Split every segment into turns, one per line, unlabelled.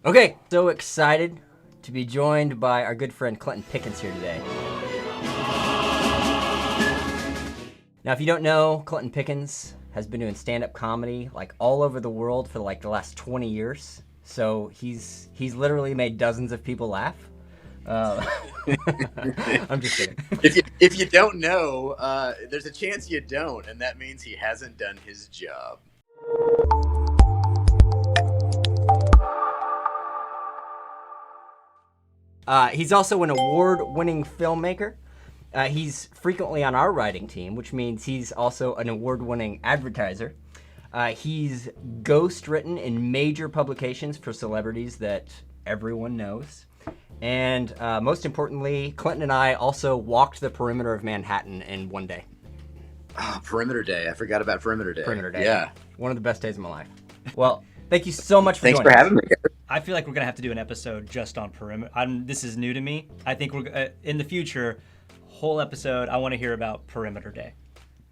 Okay, so excited to be joined by our good friend Clinton Pickens here today. Now, if you don't know, Clinton Pickens has been doing stand-up comedy like all over the world for like the last 20 years. So he's literally made dozens of people laugh. I'm just kidding.
If you don't know, there's a chance you don't, and that means he hasn't done his job.
He's also an award-winning filmmaker. He's frequently on our writing team, which means he's also an award-winning advertiser. He's ghost-written in major publications for celebrities that everyone knows. And most importantly, Clinton and I also walked the perimeter of Manhattan in one day.
Oh, Perimeter Day. I forgot about Perimeter Day.
Perimeter Day.
Yeah.
One of the best days of my life. Well, thank you so much for
Thanks
joining
for
us.
having me.
I feel like we're gonna have to do an episode just on perimeter. This is new to me. I think we're in the future, whole episode. I want to hear about Perimeter Day.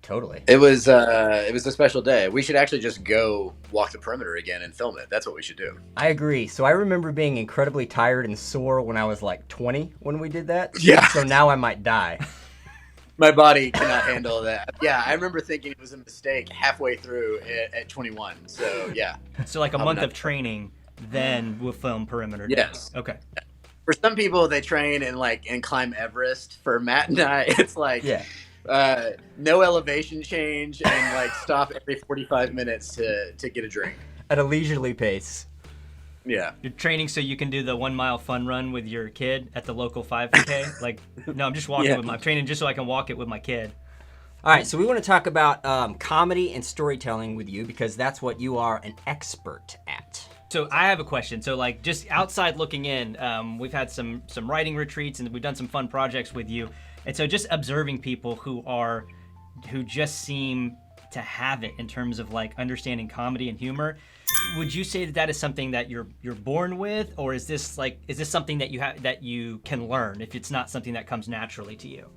Totally.
It was a special day. We should actually just go walk the perimeter again and film it. That's what we should do.
I agree. So I remember being incredibly tired and sore when I was like 20 when we did that.
Yeah.
So now I might die.
My body cannot handle that. Yeah, I remember thinking it was a mistake halfway through at 21. So yeah.
So like a month of training, then we'll film Perimeter Day.
Yes.
Okay.
For some people, they train and climb Everest. For Matt and I, it's like no elevation change and like stop every 45 minutes to get a drink
at a leisurely pace.
Yeah.
You're training so you can do the 1 mile fun run with your kid at the local 5K. Like, no, I'm just walking with my training just so I can walk it with my kid.
All right, so we want to talk about comedy and storytelling with you because that's what you are an expert at.
So I have a question. So like just outside looking in, we've had some writing retreats and we've done some fun projects with you. And so just observing people who just seem to have it in terms of like understanding comedy and humor. Would you say that is something that you're born with, or is this something that you can learn if it's not something that comes naturally to you?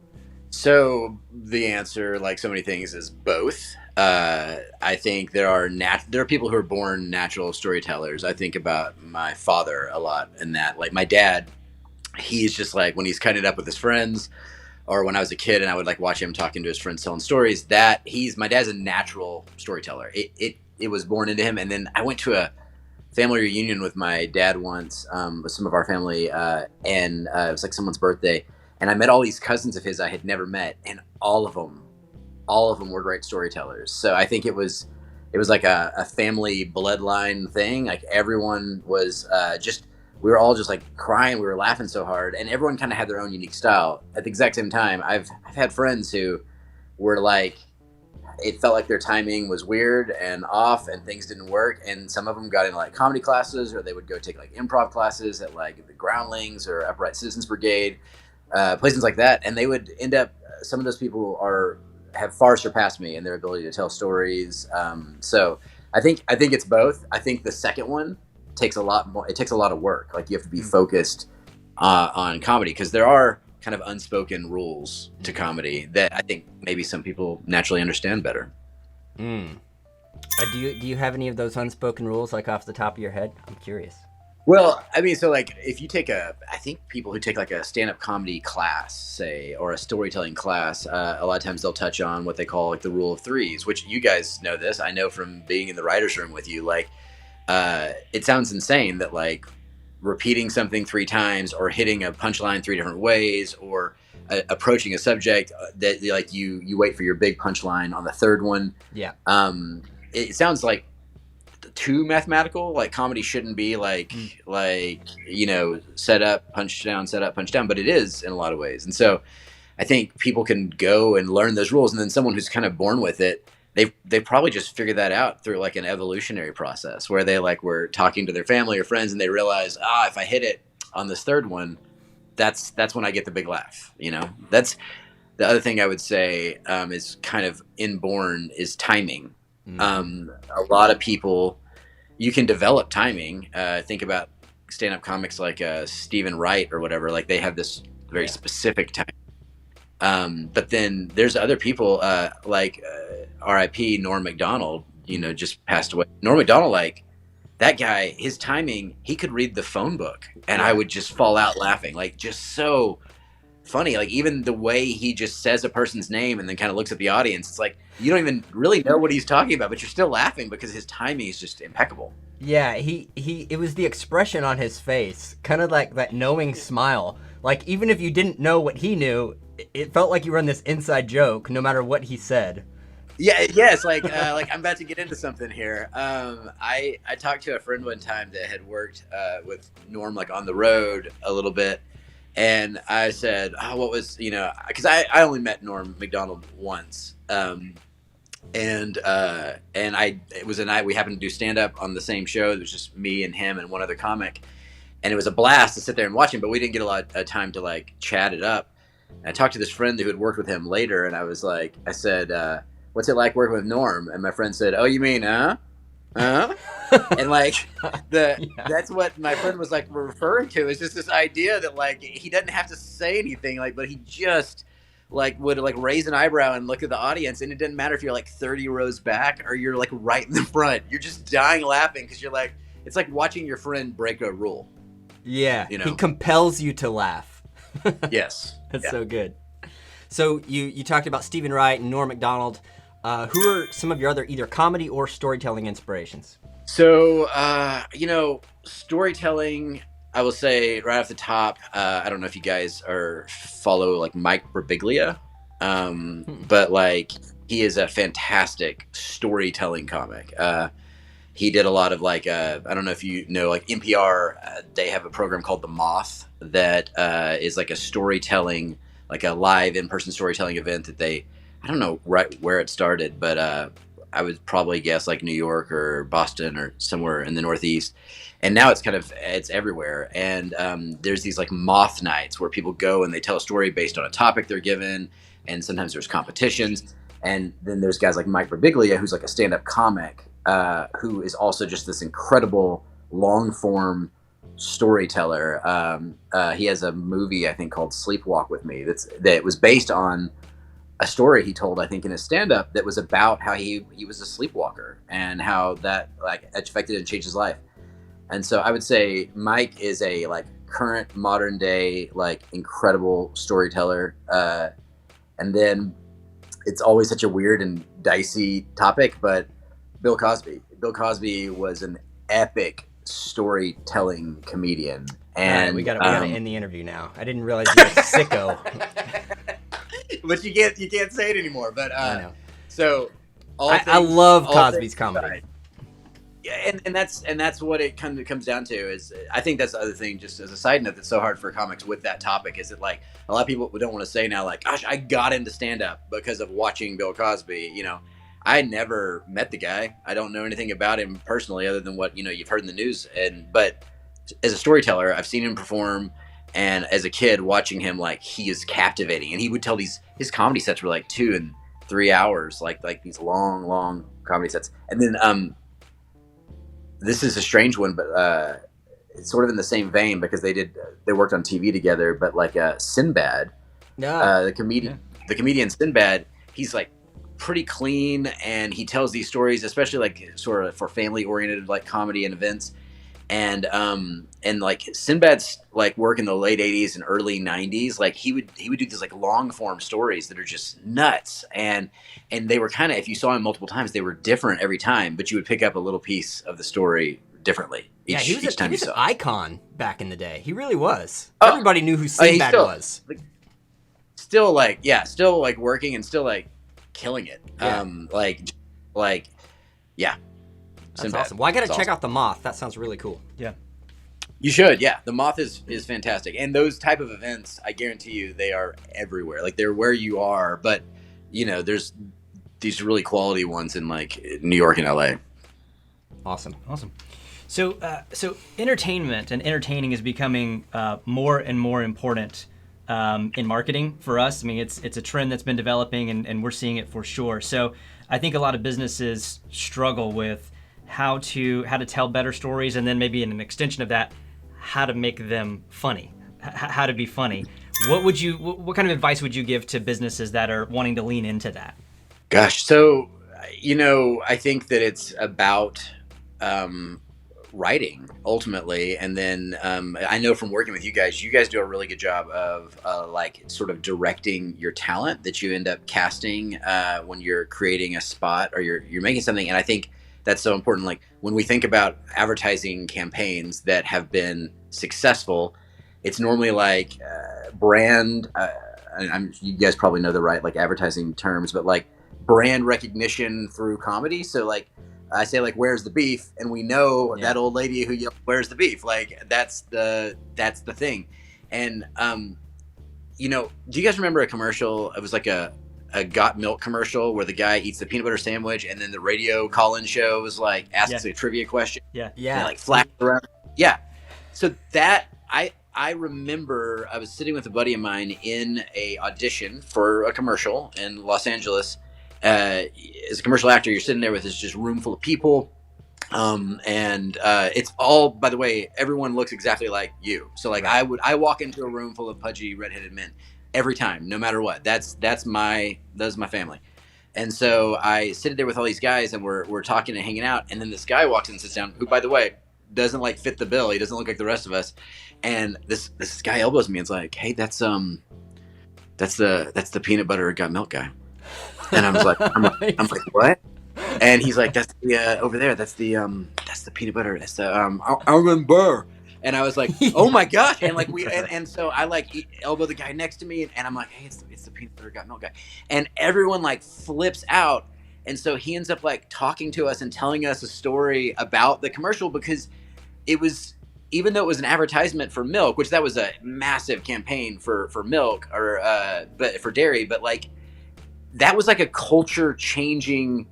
So the answer, like so many things, is both. I think there are people who are born natural storytellers. I think about my father a lot in that. Like my dad, he's just like when he's cutting it up with his friends, or when I was a kid and I would like watch him talking to his friends telling stories. My dad's a natural storyteller. It was born into him. And then I went to a family reunion with my dad once with some of our family, and it was like someone's birthday. And I met all these cousins of his I had never met, and all of them were great storytellers. So I think it was like a family bloodline thing. Like everyone was we were all just like crying. We were laughing so hard, and everyone kind of had their own unique style. At the exact same time, I've had friends who were like, it felt like their timing was weird and off and things didn't work. And some of them got into like comedy classes, or they would go take like improv classes at like the Groundlings or Upright Citizens Brigade. Places like that, and they would end up. Some of those people have far surpassed me in their ability to tell stories. So I think it's both. I think the second one takes a lot more. It takes a lot of work. Like you have to be focused on comedy because there are kind of unspoken rules to comedy that I think maybe some people naturally understand better.
Do you have any of those unspoken rules like off the top of your head? I'm curious.
Well, I mean, so like if you take I think people who take like a stand-up comedy class, say, or a storytelling class, a lot of times they'll touch on what they call like the rule of threes, which you guys know this. I know from being in the writer's room with you, like it sounds insane that like repeating something 3 times or hitting a punchline 3 different ways or approaching a subject that like you wait for your big punchline on the third one.
Yeah.
It sounds like too mathematical. Like comedy shouldn't be like set up, punch down, but it is in a lot of ways. And so I think people can go and learn those rules, and then someone who's kind of born with it, they probably just figured that out through like an evolutionary process where they like were talking to their family or friends and they realized, if I hit it on this third one, that's when I get the big laugh. That's the other thing I would say is kind of inborn is timing. A lot of people, you can develop timing. Think about stand-up comics like Stephen Wright or whatever. Like they have this very specific time. But then there's other people like R.I.P. Norm McDonald. Just passed away. Norm McDonald, like that guy, his timing, he could read the phone book, and
Yeah.
I would just fall out laughing, like just so funny. Like even the way he just says a person's name and then kind of looks at the audience, it's like you don't even really know what he's talking about, but you're still laughing because his timing is just impeccable.
Yeah, it was the expression on his face, kind of like that knowing smile. Like even if you didn't know what he knew, it felt like you were in this inside joke, no matter what he said.
Yeah, yes, like I'm about to get into something here. I talked to a friend one time that had worked with Norm like on the road a little bit, and I said, "Oh, what was because I only met Norm McDonald once, and it was a night we happened to do stand up on the same show. It was just me and him and one other comic, and it was a blast to sit there and watch him. But we didn't get a lot of time to like chat it up. And I talked to this friend who had worked with him later, and I said, "What's it like working with Norm?" And my friend said, "Oh, you mean, huh?" And like that's what my friend was like referring to, is just this idea that like he doesn't have to say anything, like, but he just like would like raise an eyebrow and look at the audience, and it doesn't matter if you're like 30 rows back or you're like right in the front, you're just dying laughing because you're like, it's like watching your friend break a rule.
Yeah,
You know?
he compels you to laugh.
Yes.
That's so good. So you talked about Stephen Wright and Norm Macdonald. Who are some of your other either comedy or storytelling inspirations?
So, storytelling, I will say right off the top, I don't know if you guys follow like Mike Birbiglia, but like he is a fantastic storytelling comic. He did a lot of like, I don't know if you know, like NPR, they have a program called The Moth that is like a storytelling, like a live in-person storytelling event that I don't know right where it started, but I would probably guess like New York or Boston or somewhere in the Northeast. And now it's everywhere. And there's these like moth nights where people go and they tell a story based on a topic they're given. And sometimes there's competitions. And then there's guys like Mike Birbiglia, who's like a stand-up comic, who is also just this incredible long-form storyteller. He has a movie, I think, called Sleepwalk with Me that was based on a story he told, I think, in his stand-up that was about how he was a sleepwalker and how that like affected and changed his life. And so I would say Mike is a like current modern day like incredible storyteller. And then it's always such a weird and dicey topic, but Bill Cosby. Bill Cosby was an epic storytelling comedian. And
All right, we gotta end the interview now. I didn't realize you were a sicko.
But you can't say it anymore. But
I know.
So
I love Cosby's comedy.
Yeah, and that's what it kind of comes down to. Is I think that's the other thing. Just as a side note, that's so hard for comics with that topic. Is that like a lot of people don't want to say now, like, gosh, I got into stand up because of watching Bill Cosby. I never met the guy. I don't know anything about him personally, other than what you've heard in the news. But as a storyteller, I've seen him perform. And as a kid watching him, like, he is captivating. And he would tell his comedy sets were like 2 and 3 hours, like these long comedy sets. And then this is a strange one, but it's sort of in the same vein because they worked on TV together. But like Sinbad, the comedian Sinbad, he's like pretty clean, and he tells these stories, especially like sort of for family oriented like comedy and events. And like Sinbad's like work in the late 80s and early 90s, like he would do these like long form stories that are just nuts, and they were kind of, if you saw him multiple times, they were different every time, but you would pick up a little piece of the story differently each time you saw.
He was an icon back in the day. He really was. Everybody knew who Sinbad was.
Still like working and still like killing it. Yeah.
That's
Sinbad.
awesome. Well, I got to check out The Moth. That sounds really cool.
Yeah.
You should. Yeah. The Moth is fantastic. And those type of events, I guarantee you, they are everywhere. Like, they're where you are, but there's these really quality ones in like New York and LA.
Awesome.
So entertainment and entertaining is becoming more and more important in marketing for us. I mean, it's a trend that's been developing, and we're seeing it for sure. So I think a lot of businesses struggle with how to tell better stories, and then maybe in an extension of that, how to make them funny, how to be funny. What kind of advice would you give to businesses that are wanting to lean into that?
Gosh, so I think that it's about writing ultimately. And then I know from working with you guys do a really good job of like sort of directing your talent that you end up casting when you're creating a spot or you're making something. And I think that's so important. Like when we think about advertising campaigns that have been successful, it's normally like brand. You guys probably know the right like advertising terms, but like brand recognition through comedy. So like I say like, "Where's the beef?" and we know that old lady who yelled, "Where's the beef?" Like that's the thing. And you know, do you guys remember a commercial? It was like a Got Milk commercial where the guy eats the peanut butter sandwich, and then the radio call-in show was like asks a trivia question.
Yeah.
And like flash around. Yeah. So that I remember I was sitting with a buddy of mine in a audition for a commercial in Los Angeles. As a commercial actor, you're sitting there with this just room full of people. And it's all, by the way, everyone looks exactly like you. So like I walk into a room full of pudgy redheaded men every time, no matter what. That's my family. And so I sit there with all these guys and we're talking and hanging out. And then this guy walks in and sits down, who, by the way, doesn't like fit the bill. He doesn't look like the rest of us. And this guy elbows me and is like, "Hey, that's the peanut butter got milk guy." And I'm like, "What?" And he's like, "That's the over there. That's the peanut butter. That's the I remember." And I was like, "Oh my gosh!" And like and so I like elbow the guy next to me, and I'm like, "Hey, it's the peanut butter got milk guy." And everyone like flips out, and so he ends up like talking to us and telling us a story about the commercial because it was, even though it was an advertisement for milk, which that was a massive campaign for milk or but for dairy, but like that was like a culture changing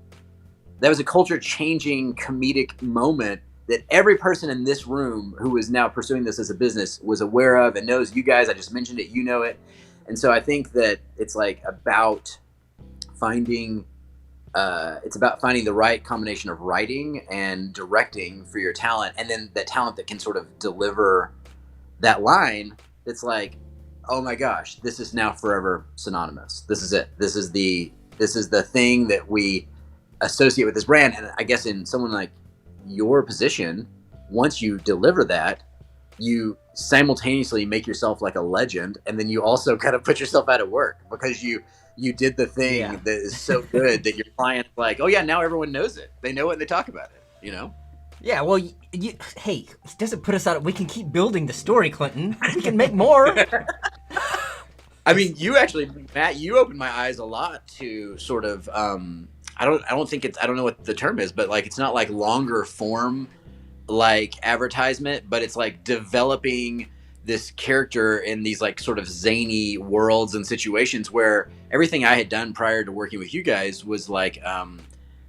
comedic moment that every person in this room who is now pursuing this as a business was aware of and knows. You guys, I just mentioned it, you know it. And so I think that it's like about finding the right combination of writing and directing for your talent, and then the talent that can sort of deliver that line that's like, "Oh my gosh, this is now forever synonymous. This is it. This is the thing that we associate with this brand." And I guess in someone like your position, once you deliver that, you simultaneously make yourself like a legend, and then you also kind of put yourself out of work because you did the thing that is so good that your client's like, "Oh yeah, now everyone knows it. They know it and they talk about it," you know?
Yeah, well, hey, it doesn't put us out. We can keep building the story, Clinton. We can make more.
I mean, you actually, Matt, you opened my eyes a lot to sort of, I don't know what the term is, but like, it's not like longer form, like advertisement, but it's like developing this character in these like sort of zany worlds and situations where everything I had done prior to working with you guys was like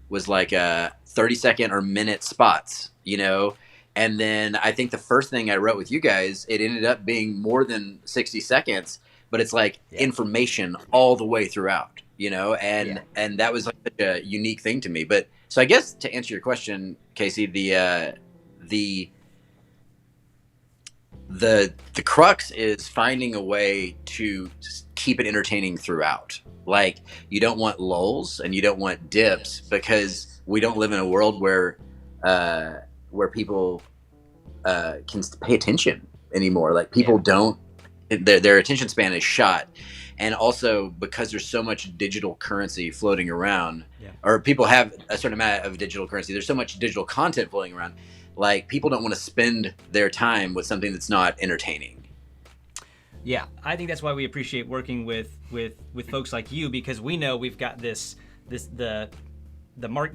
30-second or minute spots, you know? And then I think the first thing I wrote with you guys, it ended up being more than 60 seconds, but it's like information all the way throughout, you know? And that was like such a unique thing to me. But so I guess to answer your question, Casey, the crux is finding a way to keep it entertaining throughout. Like, you don't want lulls and you don't want dips, because we don't live in a world where people can pay attention anymore. Like, people don't, their attention span is shot. And also because there's so much digital currency floating around, or people have a certain amount of digital currency, there's so much digital content floating around. Like, people don't want to spend their time with something that's not entertaining.
Yeah, I think that's why we appreciate working with folks like you, because we know we've got the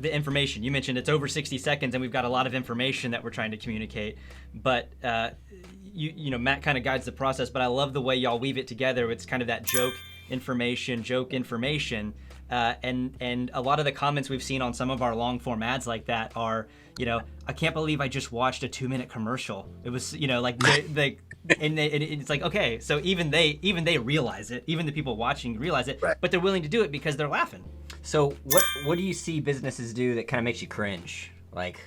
information. You mentioned it's over 60 seconds, and we've got a lot of information that we're trying to communicate. But you know, Matt kind of guides the process. But I love the way y'all weave it together. It's kind of that joke information, and a lot of the comments we've seen on some of our long form ads like that are, you know, "I can't believe I just watched a 2-minute commercial." It was, you know, like it's like, okay, so even they realize it, even the people watching realize it, but they're willing to do it because they're laughing.
So what do you see businesses do that kind of makes you cringe? Like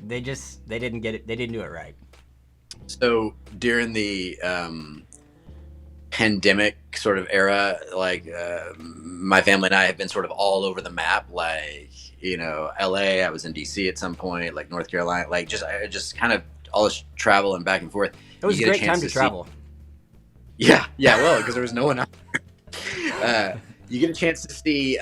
they didn't get it, they didn't do it right.
So during the pandemic sort of era, like my family and I have been sort of all over the map, like LA. I was in DC at some point, like North Carolina, like just kind of all this travel and back and forth.
It was a great time to travel.
Yeah, well, because there was no one out there. You get a chance to see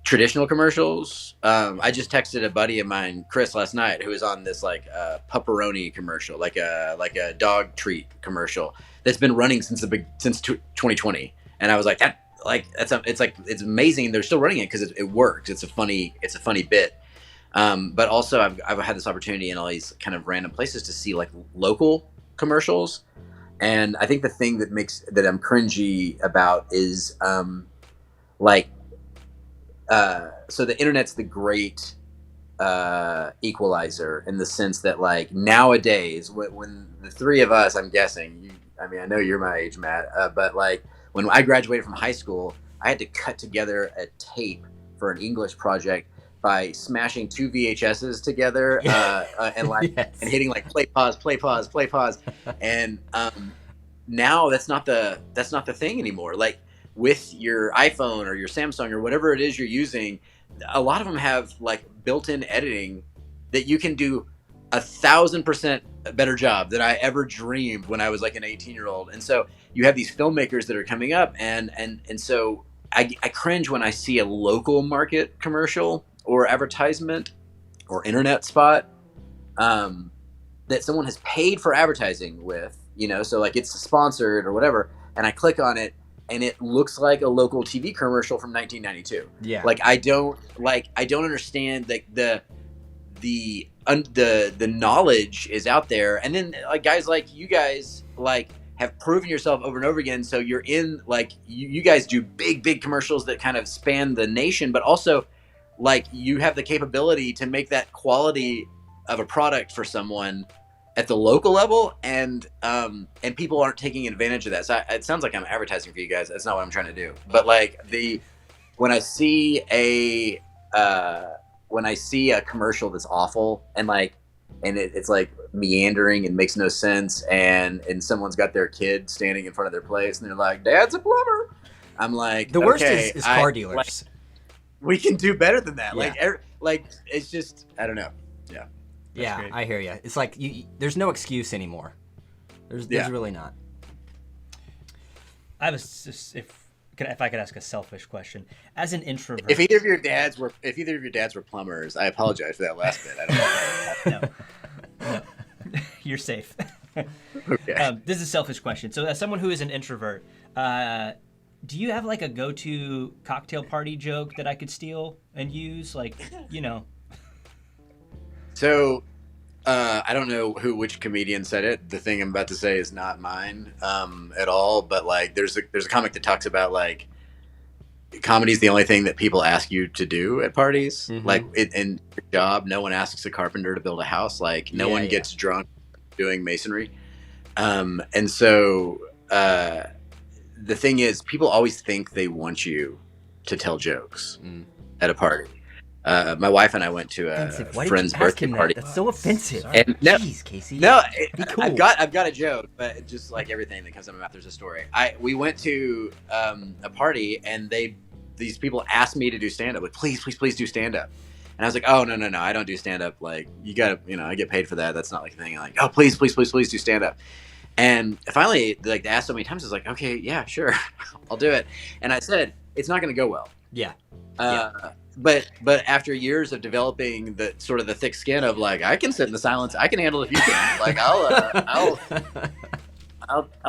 traditional commercials. I just texted a buddy of mine, Chris, last night, who was on this like pepperoni commercial, like a dog treat commercial that's been running since 2020, and I was like, it's amazing they're still running it because it works. It's a funny bit. But also I've had this opportunity in all these kind of random places to see like local commercials, and I think the thing that I'm cringy about is so the internet's the great equalizer in the sense that like nowadays when the three of us, I'm guessing I know you're my age, Matt, but like when I graduated from high school, I had to cut together a tape for an English project by smashing 2 VHSs together and like yes. and hitting like play pause and now that's not the thing anymore. Like with your iPhone or your Samsung or whatever it is you're using, a lot of them have like built-in editing that you can do 1,000% better job than I ever dreamed when I was like an 18-year-old. And so you have these filmmakers that are coming up, and so I cringe when I see a local market commercial or advertisement or internet spot that someone has paid for advertising with, so like it's sponsored or whatever, and I click on it and it looks like a local TV commercial from 1992. Yeah. Like I don't understand like the knowledge is out there, and then like guys like you guys like have proven yourself over and over again. So you're in like you guys do big commercials that kind of span the nation, but also like you have the capability to make that quality of a product for someone at the local level, and people aren't taking advantage of that. So it sounds like I'm advertising for you guys. That's not what I'm trying to do. But like when I see a commercial that's awful and it's like meandering and makes no sense, and someone's got their kid standing in front of their place and they're like, "Dad's a plumber," I'm like,
the worst is car dealers.
Like, we can do better than that. Yeah. Like it's just, I don't know. Yeah.
Yeah, great. I hear you. It's like there's no excuse anymore. There's really not.
I was just, if I could ask a selfish question, as an introvert.
If either of your dads were plumbers, I apologize for that last bit. I don't know.
No. You're safe.
Okay.
This is a selfish question. So, as someone who is an introvert, do you have like a go-to cocktail party joke that I could steal and use? Like,
So, I don't know which comedian said it. The thing I'm about to say is not mine at all. But like, there's a comic that talks about like comedy's the only thing that people ask you to do at parties. Mm-hmm. Like in your job, no one asks a carpenter to build a house. Like no one gets drunk doing masonry. And so the thing is, people always think they want you to tell jokes at a party. My wife and I went to a friend's birthday party.
That's so offensive.
Jeez,
Casey.
No,
be cool.
I've got a joke, but just like everything that comes out of my mouth, there's a story. We went to a party, and these people asked me to do stand up. Like, please do stand up. And I was like, oh no, I don't do stand up. Like, you gotta, I get paid for that. That's not like a thing. I'm like, oh, please do stand up. And finally, like, they asked so many times, I was like, okay, yeah, sure, I'll do it. And I said, it's not going to go well.
Yeah.
But after years of developing the sort of the thick skin of like, I can sit in the silence, I can handle it if you can. Like, I'll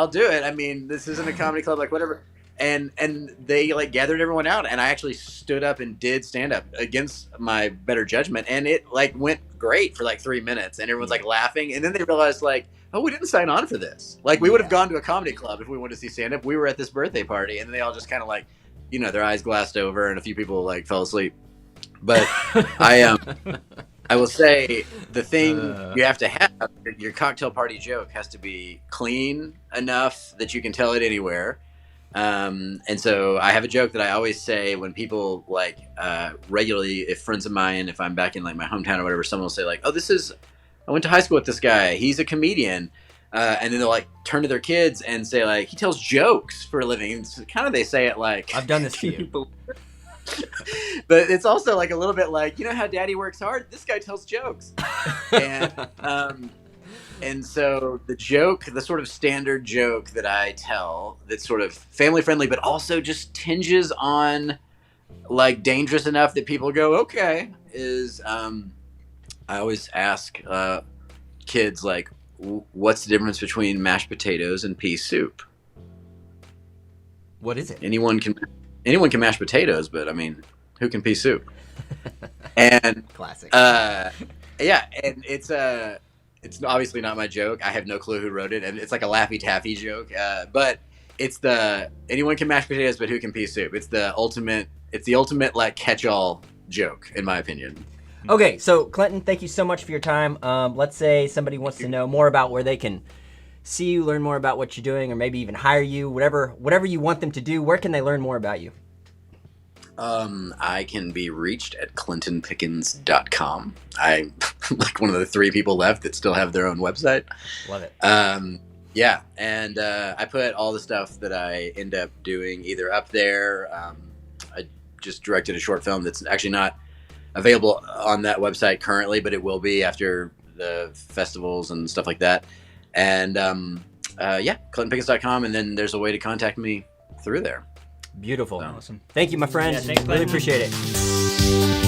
do it. I mean, this isn't a comedy club, like whatever. And they like gathered everyone out, and I actually stood up and did stand up against my better judgment, and it like went great for like 3 minutes, and everyone's like laughing, and then they realized like, oh, we didn't sign on for this. Like, we would have gone to a comedy club if we wanted to see stand up. We were at this birthday party, and they all just kind of like, their eyes glassed over, and a few people like fell asleep. But I will say the thing you have to have, your cocktail party joke has to be clean enough that you can tell it anywhere. And so I have a joke that I always say when people like regularly, if friends of mine, if I'm back in like my hometown or whatever, someone will say like, oh, I went to high school with this guy. He's a comedian. And then they'll like turn to their kids and say like, he tells jokes for a living. It's kind of, they say it like,
I've done this to you.
But it's also like a little bit like, you know how Daddy works hard? This guy tells jokes. And so the joke, the sort of standard joke that I tell that's sort of family friendly, but also just tinges on like dangerous enough that people go, okay, is I always ask kids like, what's the difference between mashed potatoes and pea soup?
What is it?
Anyone can mash potatoes, but I mean, who can pea soup? And
Classic.
yeah, and it's obviously not my joke. I have no clue who wrote it, and it's like a Laffy Taffy joke. But it's anyone can mash potatoes, but who can pea soup? It's the ultimate like catch-all joke, in my opinion.
Okay, so Clinton, thank you so much for your time. Let's say somebody wants to know more about where they can see you, learn more about what you're doing, or maybe even hire you, whatever you want them to do. Where can they learn more about you?
I can be reached at clintonpickens.com. I'm like one of the 3 people left that still have their own website.
Love it.
Yeah, and I put all the stuff that I end up doing either up there. I just directed a short film that's actually not available on that website currently, but it will be after the festivals and stuff like that. And yeah, clintonpickens.com, and then there's a way to contact me through there.
Beautiful.
Awesome.
Thank you, my friend.
Yeah, thanks,
really
Clinton.
appreciate it.